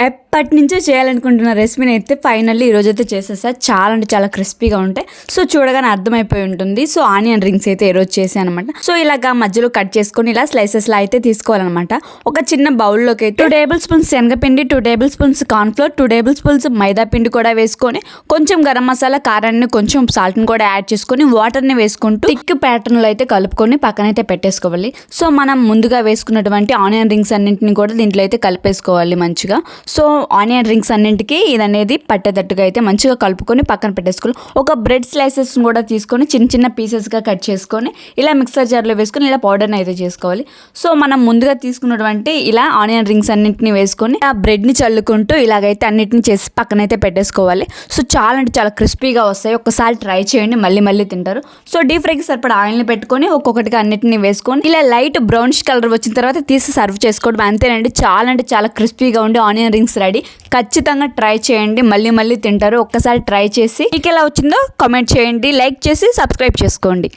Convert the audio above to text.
ఎప్పటి నుంచో చేయాలనుకుంటున్న రెసిపీని అయితే ఫైనల్లీ ఈరోజైతే చేసేసా. చాలా అంటే చాలా క్రిస్పీగా ఉంటాయి. సో చూడగానే అర్థమైపోయి ఉంటుంది. సో ఆనియన్ రింగ్స్ అయితే ఈరోజు చేశాను అనమాట. సో ఇలాగా మధ్యలో కట్ చేసుకొని ఇలా స్లైసెస్లా అయితే తీసుకోవాలన్నమాట. ఒక చిన్న బౌల్లోకి అయితే 2 టేబుల్ స్పూన్స్ శనగపిండి, 2 table spoons cornflour, 2 table spoons మైదా పిండి కూడా వేసుకొని కొంచెం గరం మసాలా, కారాన్ని, కొంచెం సాల్ట్ని కూడా యాడ్ చేసుకొని వాటర్ని వేసుకుంటూ థిక్ ప్యాటర్న్లో అయితే కలుపుకొని పక్కనైతే పెట్టేసుకోవాలి. సో మనం ముందుగా వేసుకున్నటువంటి ఆనియన్ రింగ్స్ అన్నింటిని కూడా దీంట్లో అయితే కలిపేసుకోవాలి మంచిగా. సో ఆనియన్ రింగ్స్ అన్నింటికి ఇదనేది పట్టేటట్టుగా అయితే మంచిగా కలుపుకొని పక్కన పెట్టేసుకోవాలి. ఒక బ్రెడ్ స్లైసెస్ కూడా తీసుకొని చిన్న చిన్న పీసెస్గా కట్ చేసుకొని ఇలా మిక్సర్ జార్లో వేసుకొని ఇలా పౌడర్ని అయితే చేసుకోవాలి. సో మనం ముందుగా తీసుకున్నటువంటి ఇలా ఆనియన్ రింగ్స్ అన్నింటిని వేసుకొని ఆ బ్రెడ్ని చల్లుకుంటూ ఇలాగైతే అన్నింటిని చేసి పక్కనైతే పెట్టేసుకోవాలి. సో చాలా అంటే చాలా క్రిస్పీగా వస్తాయి. ఒకసారి ట్రై చేయండి, మళ్ళీ మళ్ళీ తింటారు. సో డీప్ ఫ్రైకి సరిపడా ఆయిల్ని పెట్టుకొని ఒక్కొక్కటిగా అన్నింటిని వేసుకొని ఇలా లైట్ బ్రౌనిష్ కలర్ వచ్చిన తర్వాత తీసి సర్వ్ చేసుకోవడం అంతేనండి. చాలా అంటే చాలా క్రిస్పీగా ఉండి ఆనియన్ రింగ్స్ రెడీ. ఖచ్చితంగా ట్రై చేయండి, మళ్ళీ మళ్ళీ తింటారు. ఒక్కసారి ట్రై చేసి మీకు ఎలా వచ్చిందో కామెంట్ చేయండి, లైక్ చేసి సబ్స్క్రైబ్ చేసుకోండి.